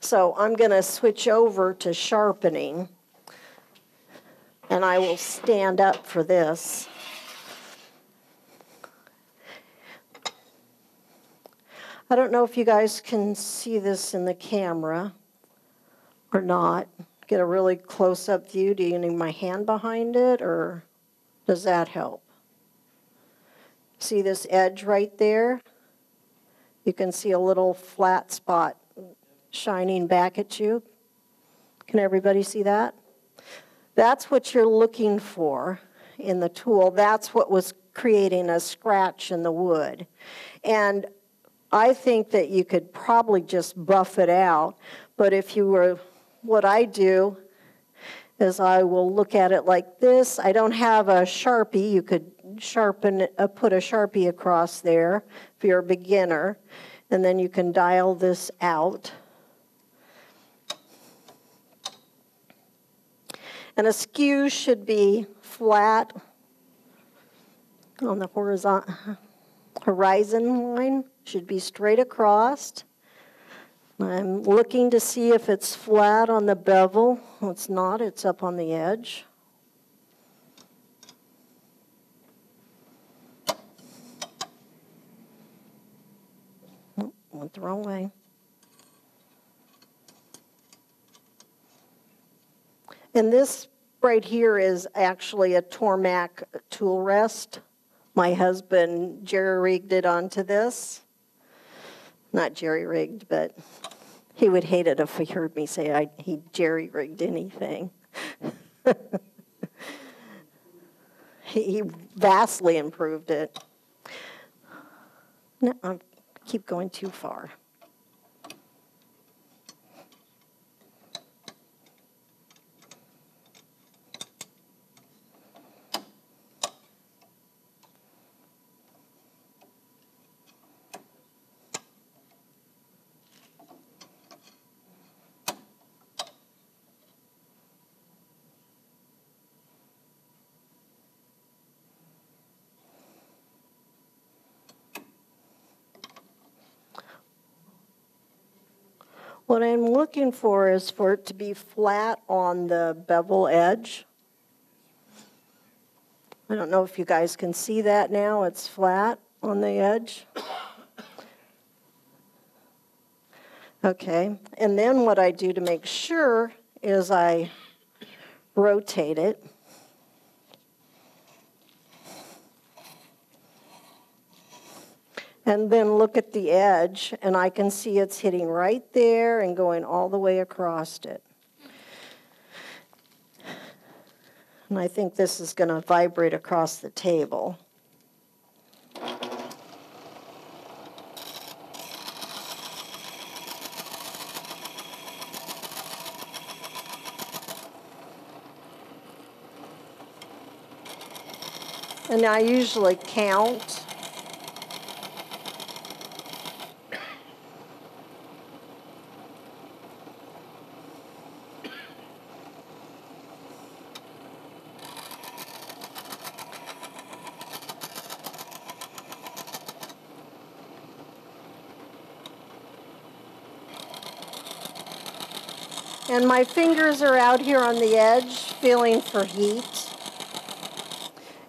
So I'm going to switch over to sharpening, and I will stand up for this. I don't know if you guys can see this in the camera or not. Get a really close-up view. Do you need my hand behind it, or does that help? See this edge right there? You can see a little flat spot shining back at you. Can everybody see that? That's what you're looking for in the tool. That's what was creating a scratch in the wood. And I think that you could probably just buff it out, but if you were, what I do is I will look at it like this. I don't have a Sharpie. You could sharpen, put a Sharpie across there if you're a beginner, and then you can dial this out. And a skew should be flat on the horizon line, should be straight across. I'm looking to see if it's flat on the bevel. Well, it's not, it's up on the edge. Oh, went the wrong way. And this right here is actually a Tormac tool rest. My husband jerry-rigged it onto this. Not jerry-rigged, but he would hate it if he heard me say he jerry-rigged anything. He vastly improved it. No, I keep going too far. What I'm looking for is for it to be flat on the bevel edge. I don't know if you guys can see that now. It's flat on the edge. Okay, and then what I do to make sure is I rotate it. And then look at the edge, and I can see it's hitting right there and going all the way across it. And I think this is going to vibrate across the table. And I usually count. And my fingers are out here on the edge, feeling for heat.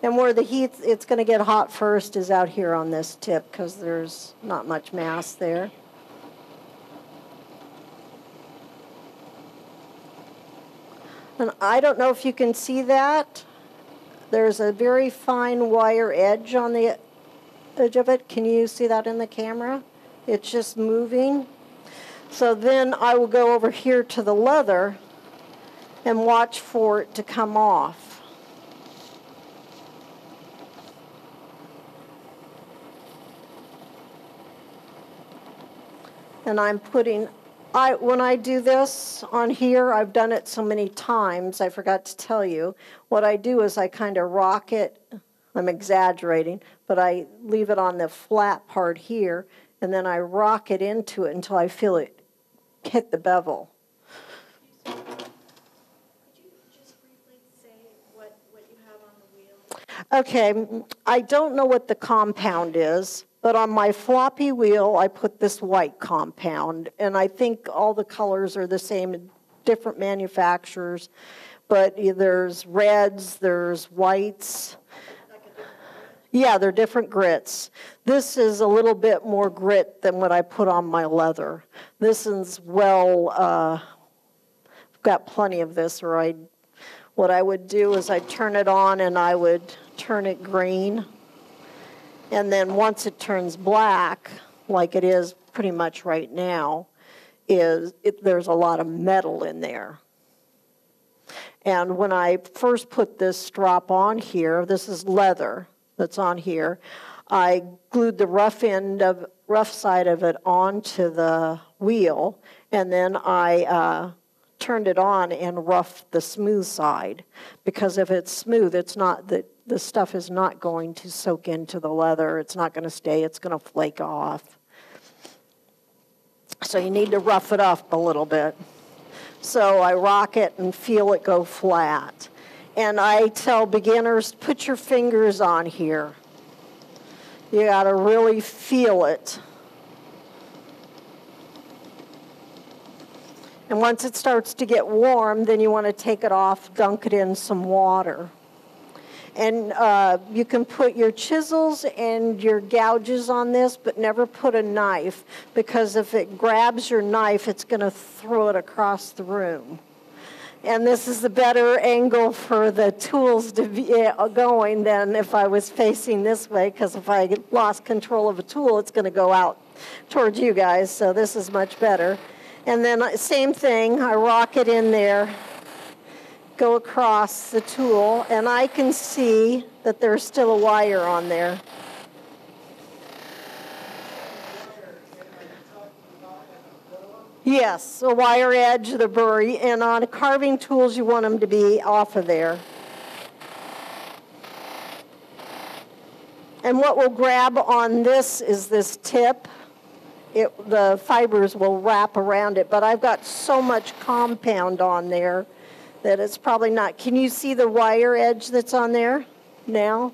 And where the heat, it's going to get hot first, is out here on this tip, because there's not much mass there. And I don't know if you can see that. There's a very fine wire edge on the edge of it. Can you see that in the camera? It's just moving. So then I will go over here to the leather and watch for it to come off. And I'm putting, when I do this on here, I've done it so many times, I forgot to tell you, what I do is I kind of rock it. I'm exaggerating, but I leave it on the flat part here, and then I rock it into it until I feel it hit the bevel. Could you just briefly say what you have on the wheel? Okay, I don't know what the compound is, But on my floppy wheel, I put this white compound, and I think all the colors are the same in different manufacturers, but there's reds, there's whites. Yeah, they're different grits. This is a little bit more grit than what I put on my leather. This is I've got plenty of this, or what I would do is I'd turn it on and I would turn it green. And then once it turns black, like it is pretty much right now, there's a lot of metal in there. And when I first put this strop on here, this is leather that's on here, I glued the rough side of it onto the wheel, and then I turned it on and roughed the smooth side, because if it's smooth, the stuff is not going to soak into the leather. It's not going to stay. It's going to flake off. So you need to rough it up a little bit. So I rock it and feel it go flat. And I tell beginners, put your fingers on here. You got to really feel it. And once it starts to get warm, then you want to take it off, dunk it in some water. And you can put your chisels and your gouges on this, but never put a knife, because if it grabs your knife, it's going to throw it across the room. And this is the better angle for the tools to be going than if I was facing this way, because if I lost control of a tool, it's going to go out towards you guys. So this is much better. And then same thing, I rock it in there, go across the tool, and I can see that there's still a wire on there. Yes, a wire edge, the burr, and on carving tools you want them to be off of there. And what will grab on this is this tip. The fibers will wrap around it, but I've got so much compound on there that it's probably not. Can you see the wire edge that's on there now?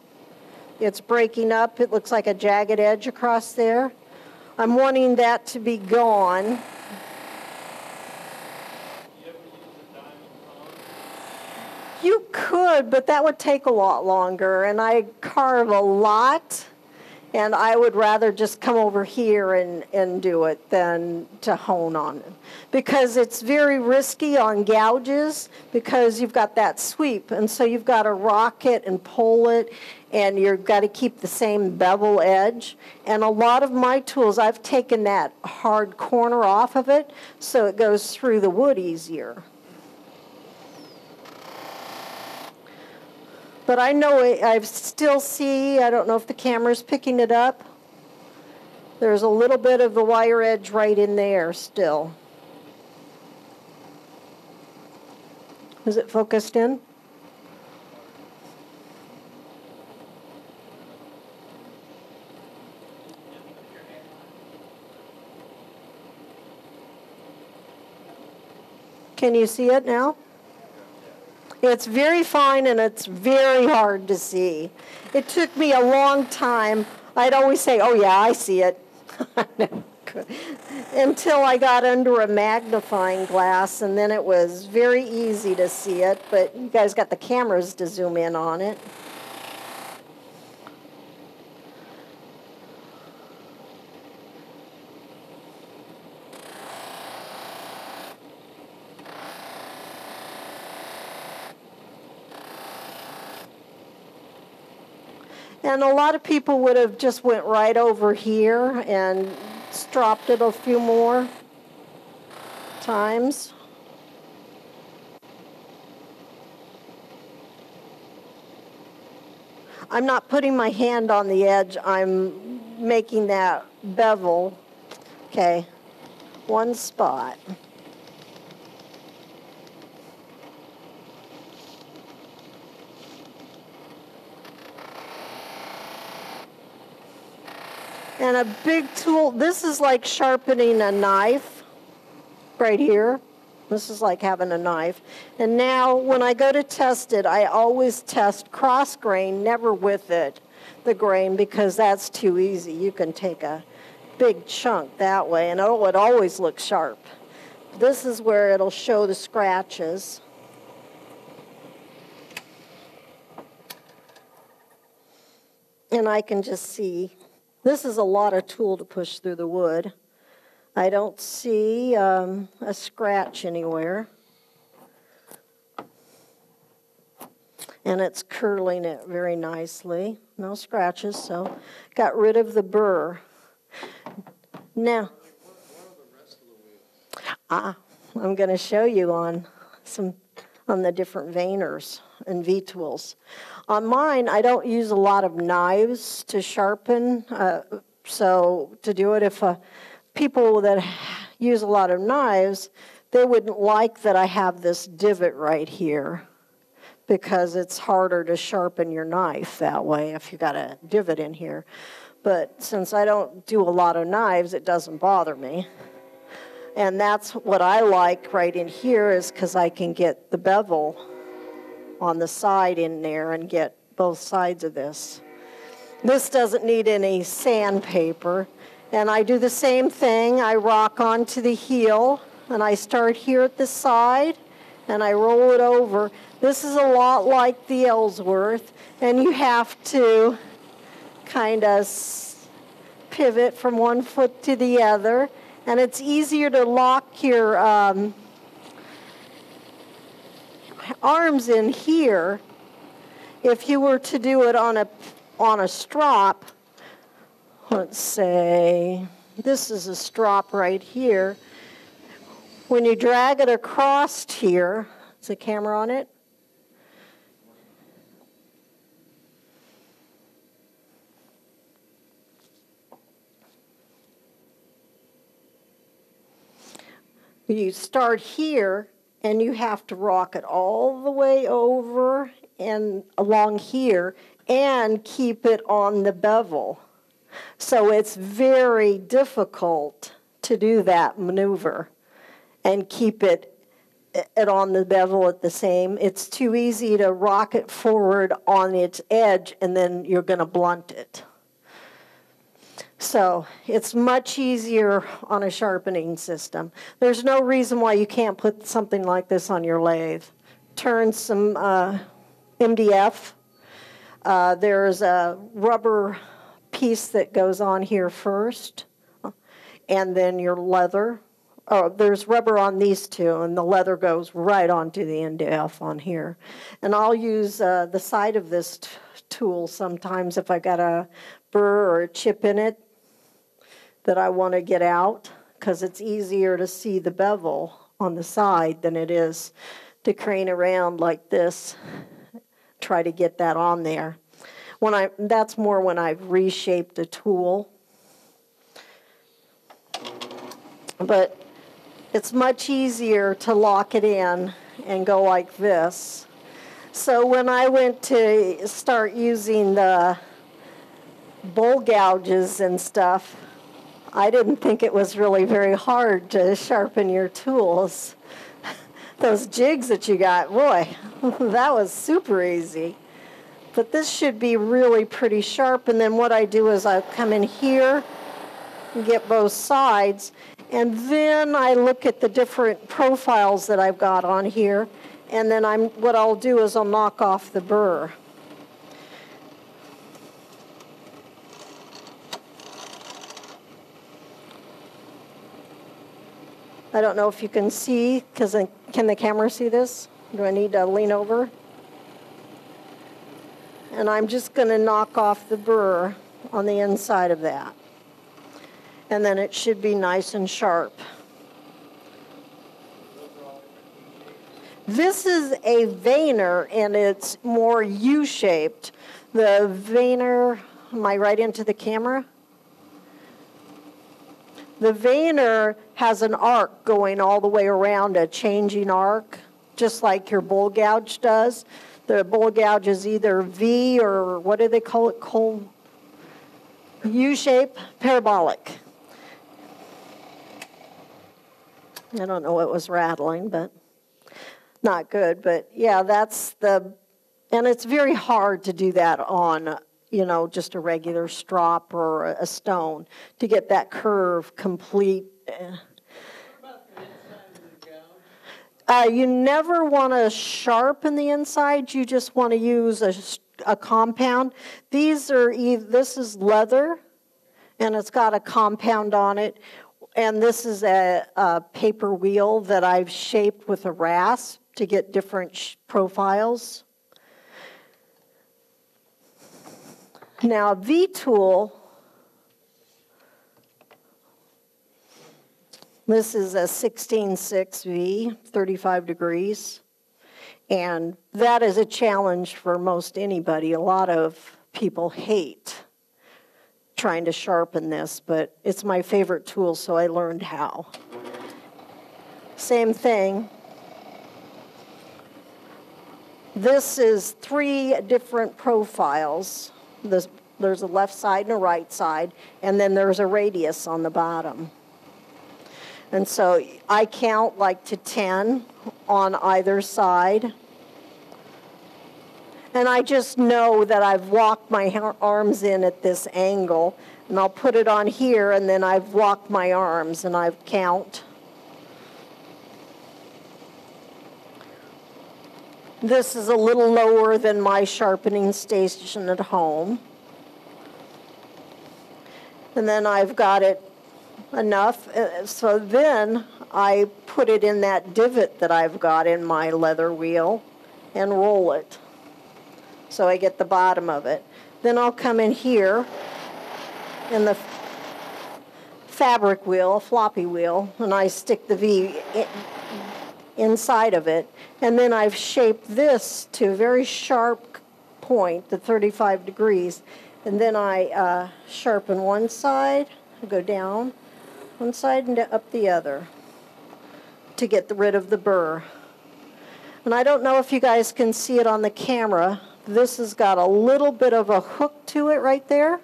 It's breaking up. It looks like a jagged edge across there. I'm wanting that to be gone. You could, but that would take a lot longer, and I carve a lot. And I would rather just come over here and do it than to hone on it. Because it's very risky on gouges, because you've got that sweep. And so you've got to rock it and pull it, and you've got to keep the same bevel edge. And a lot of my tools, I've taken that hard corner off of it, so it goes through the wood easier. But I know I still see, I don't know if the camera's picking it up. There's a little bit of the wire edge right in there still. Is it focused in? Can you see it now? It's very fine and it's very hard to see. It took me a long time. I'd always say, oh yeah, I see it. Until I got under a magnifying glass, and then it was very easy to see it, but you guys got the cameras to zoom in on it. And a lot of people would have just went right over here and stropped it a few more times. I'm not putting my hand on the edge. I'm making that bevel. Okay, one spot. And a big tool, this is like sharpening a knife right here. This is like having a knife. And now when I go to test it, I always test cross grain, never with it. the grain because that's too easy. You can take a big chunk that way and it always looks sharp. This is where it'll show the scratches. And I can just see, this is a lot of tool to push through the wood. I don't see a scratch anywhere. And it's curling it very nicely. No scratches, so got rid of the burr. Now, I'm going to show you on the different veiners and V-tools. On mine, I don't use a lot of knives to sharpen. So to do it, if people that use a lot of knives, they wouldn't like that I have this divot right here because it's harder to sharpen your knife that way if you got a divot in here. But since I don't do a lot of knives, it doesn't bother me. And that's what I like right in here is because I can get the bevel on the side in there and get both sides of this. This doesn't need any sandpaper. And I do the same thing. I rock onto the heel, and I start here at the side, and I roll it over. This is a lot like the Ellsworth, and you have to kind of pivot from one foot to the other. And it's easier to lock your arms in here if you were to do it on a strop. Let's say this is a strop right here. When you drag it across here, is the camera on it? You start here, and you have to rock it all the way over and along here and keep it on the bevel. So it's very difficult to do that maneuver and keep it on the bevel at the same. It's too easy to rock it forward on its edge, and then you're going to blunt it. So it's much easier on a sharpening system. There's no reason why you can't put something like this on your lathe. Turn some MDF. There's a rubber piece that goes on here first, and then your leather. Oh, there's rubber on these two, and the leather goes right onto the MDF on here. And I'll use the side of this tool sometimes if I got a burr or a chip in it that I want to get out, because it's easier to see the bevel on the side than it is to crane around like this, try to get that on there. That's more when I've reshaped a tool. But it's much easier to lock it in and go like this. So when I went to start using the bowl gouges and stuff, I didn't think it was really very hard to sharpen your tools. Those jigs that you got, boy, that was super easy. But this should be really pretty sharp. And then what I do is I come in here and get both sides. And then I look at the different profiles that I've got on here. And then what I'll do is I'll knock off the burr. I don't know if you can see, because can the camera see this? Do I need to lean over? And I'm just going to knock off the burr on the inside of that. And then it should be nice and sharp. This is a veiner, and it's more U-shaped. The veiner, am I right into the camera? The veiner has an arc going all the way around, a changing arc, just like your bowl gouge does. The bowl gouge is either V or what do they call it? U-shape, parabolic. I don't know what was rattling, but not good. But yeah, and it's very hard to do that on just a regular strop or a stone to get that curve complete. You never want to sharpen the inside. You just want to use a compound. This is leather, and it's got a compound on it. And this is a paper wheel that I've shaped with a rasp to get different profiles. Now, V-tool, this is a 16.6 V, 35 degrees. And that is a challenge for most anybody. A lot of people hate trying to sharpen this, but it's my favorite tool, so I learned how. Same thing. This is 3 different profiles. There's a left side and a right side, and then there's a radius on the bottom. And so I count like to 10 on either side. And I just know that I've walked my arms in at this angle, and I'll put it on here, and then I've walked my arms, and I count. This is a little lower than my sharpening station at home. And then I've got it enough, so then I put it in that divot that I've got in my leather wheel and roll it. So I get the bottom of it. Then I'll come in here in the fabric wheel, floppy wheel, and I stick the V inside of it. And then I've shaped this to a very sharp point, the 35 degrees. And then I sharpen one side, I go down one side and up the other to get rid of the burr. And I don't know if you guys can see it on the camera. This has got a little bit of a hook to it right there.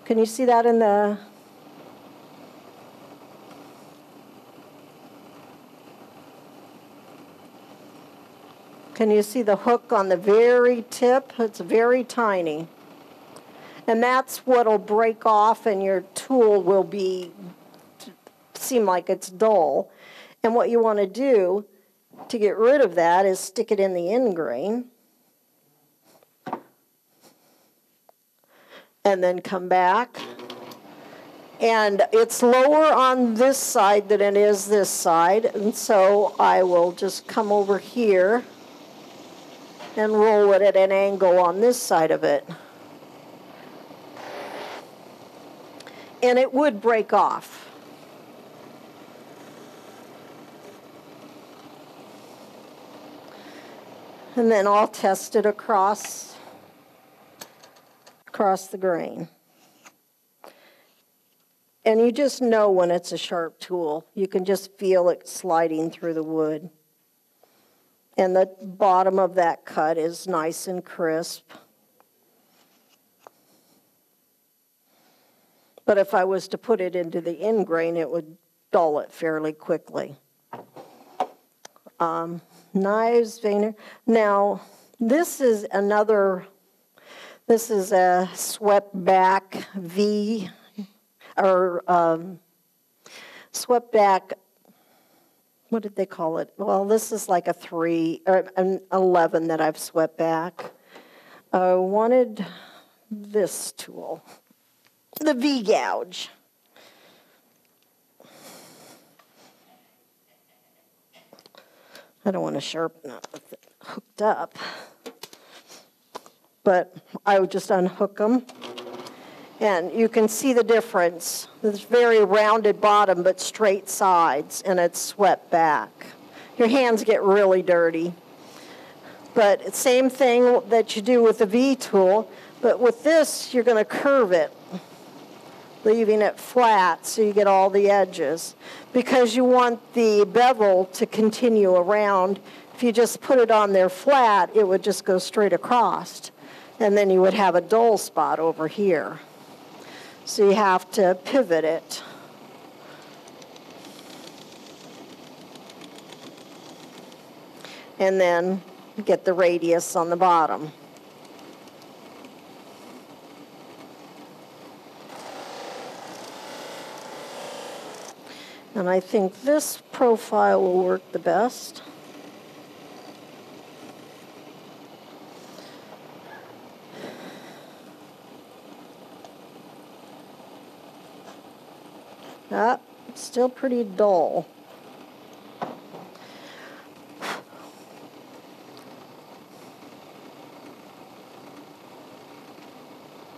Can you see that in the... Can you see the hook on the very tip? It's very tiny. And that's what'll break off and your tool will seem like it's dull. And what you want to do to get rid of that is stick it in the end grain. And then come back. And it's lower on this side than it is this side. And so I will just come over here and roll it at an angle on this side of it. And it would break off. And then I'll test it across the grain. And you just know when it's a sharp tool. You can just feel it sliding through the wood. And the bottom of that cut is nice and crisp. But if I was to put it into the end grain, it would dull it fairly quickly. Knives, veiner. Now, this is a swept back V, or swept back, what did they call it? Well, this is like a 3 or an 11 that I've swept back. I wanted this tool, the V gouge. I don't want to sharpen it with it hooked up, but I would just unhook them. And you can see the difference. It's very rounded bottom, but straight sides, and it's swept back. Your hands get really dirty. But same thing that you do with the V tool, but with this, you're going to curve it, leaving it flat so you get all the edges. Because you want the bevel to continue around, if you just put it on there flat, it would just go straight across. And then you would have a dull spot over here. So you have to pivot it. And then get the radius on the bottom. And I think this profile will work the best. Ah, it's still pretty dull.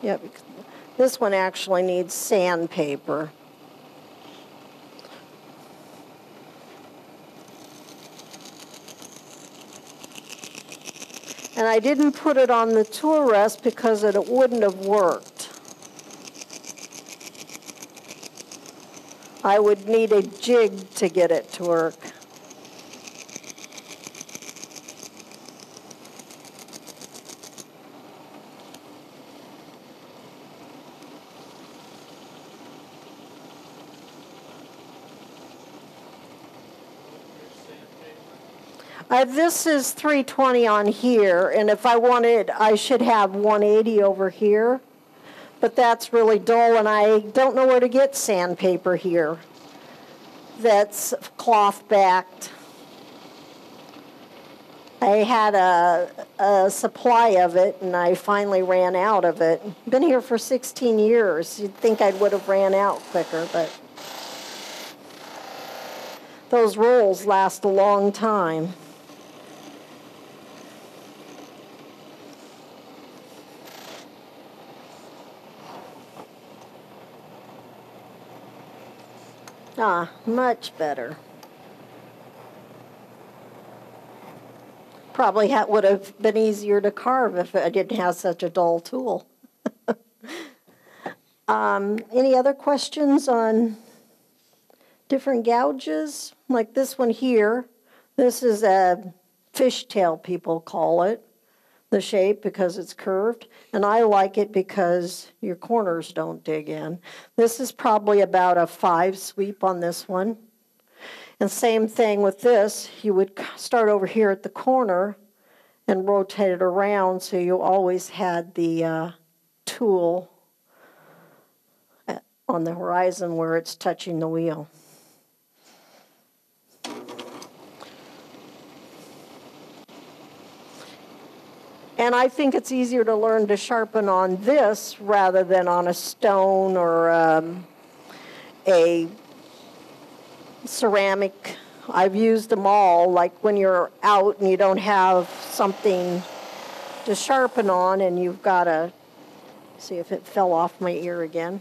Yep, this one actually needs sandpaper. And I didn't put it on the tool rest because it wouldn't have worked. I would need a jig to get it to work. This is 320 on here, and if I wanted, I should have 180 over here. But that's really dull, and I don't know where to get sandpaper here that's cloth-backed. I had a supply of it, and I finally ran out of it. Been here for 16 years. You'd think I would have ran out quicker, but those rolls last a long time. Ah, much better. Probably would have been easier to carve if I didn't have such a dull tool. Any other questions on different gouges? Like this one here. This is a fishtail, people call it, the shape, because it's curved. And I like it because your corners don't dig in. This is probably about a 5 sweep on this one. And same thing with this. You would start over here at the corner and rotate it around so you always had the tool on the horizon where it's touching the wheel. And I think it's easier to learn to sharpen on this rather than on a stone or a ceramic. I've used them all, like when you're out and you don't have something to sharpen on and you've got to see if it fell off my ear again.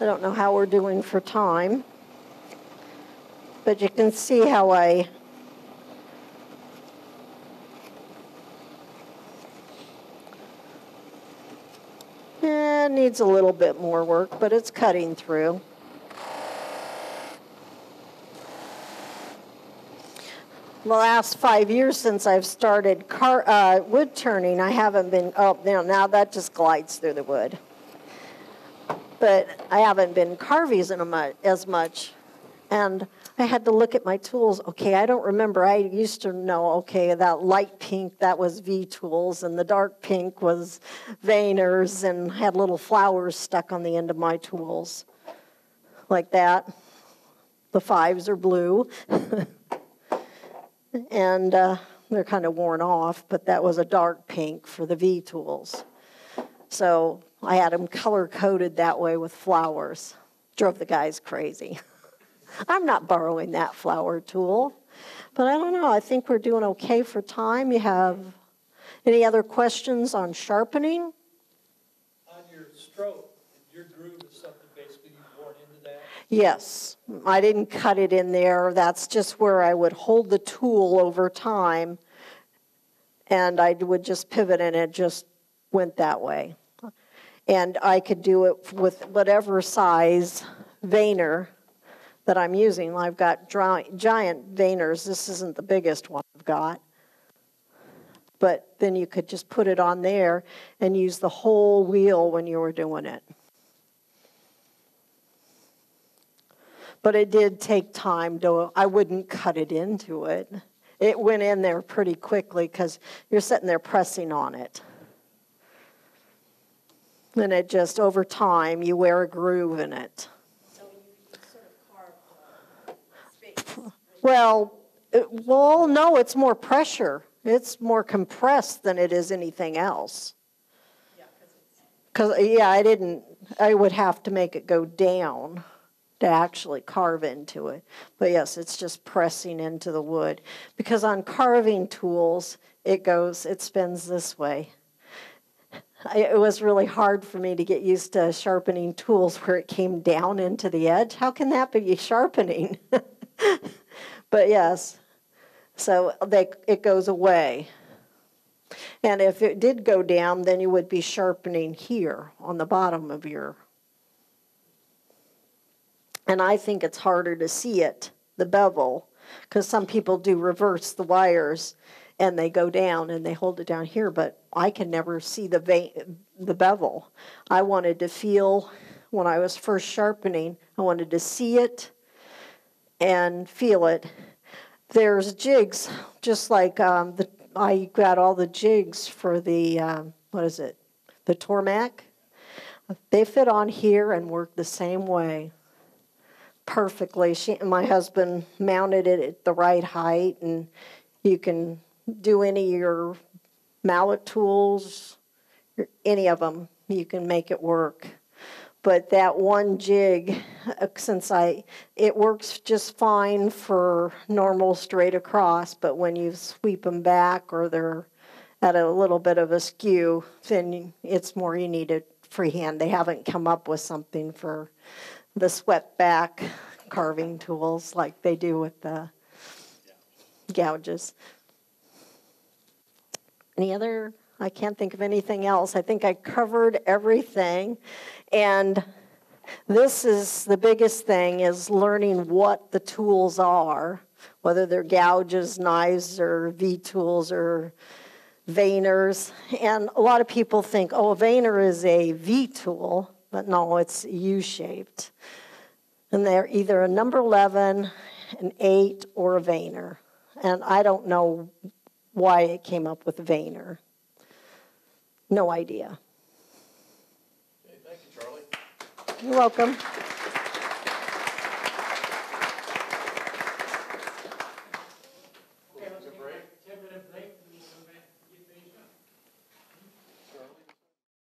I don't know how we're doing for time. But you can see how it needs a little bit more work, but it's cutting through. The last 5 years since I've started wood turning, I haven't been, now that just glides through the wood. But I haven't been carving as much. And I had to look at my tools. Okay, I don't remember. I used to know, okay, that light pink, that was V-tools, and the dark pink was veiners, and had little flowers stuck on the end of my tools, like that. The 5s are blue, and they're kind of worn off, but that was a dark pink for the V-tools. So I had them color-coded that way with flowers. Drove the guys crazy. I'm not borrowing that flower tool. But I don't know. I think we're doing okay for time. You have any other questions on sharpening? On your stroke, your groove is something basically you bored into that? Yes. I didn't cut it in there. That's just where I would hold the tool over time, and I would just pivot, and it just went that way. And I could do it with whatever size veiner that I'm using. I've got giant veiners. This isn't the biggest one I've got. But then you could just put it on there and use the whole wheel when you were doing it. But it did take time. I wouldn't cut it into it. It went in there pretty quickly because you're sitting there pressing on it. And it just, over time, you wear a groove in it. So you sort of carve space. Well, no, it's more pressure. It's more compressed than it is anything else. Yeah, because it's... Because, I would have to make it go down to actually carve into it. But yes, it's just pressing into the wood. Because on carving tools, it spins this way. It was really hard for me to get used to sharpening tools where it came down into the edge. How can that be sharpening? But yes, so it goes away. And if it did go down, then you would be sharpening here on the bottom of your... And I think it's harder to see it, the bevel, because some people do reverse the wires and they go down and they hold it down here, but I can never see the bevel. I wanted to feel, when I was first sharpening, I wanted to see it and feel it. There's jigs, just like I got all the jigs for the, the Tormac. They fit on here and work the same way perfectly. My husband mounted it at the right height, and you can do any of your mallet tools, any of them, you can make it work. But that one jig, it works just fine for normal straight across, but when you sweep them back or they're at a little bit of a skew, then it's more you need it freehand. They haven't come up with something for the swept back carving tools like they do with the gouges. I can't think of anything else. I think I covered everything. And this is the biggest thing, is learning what the tools are, whether they're gouges, knives, or V-tools, or veiners. And a lot of people think, oh, a veiner is a V-tool, but no, it's U-shaped. And they're either a number 11, an 8, or a veiner. And I don't know why it came up with veiner. No idea. Okay, thank you, Charlie. You're welcome.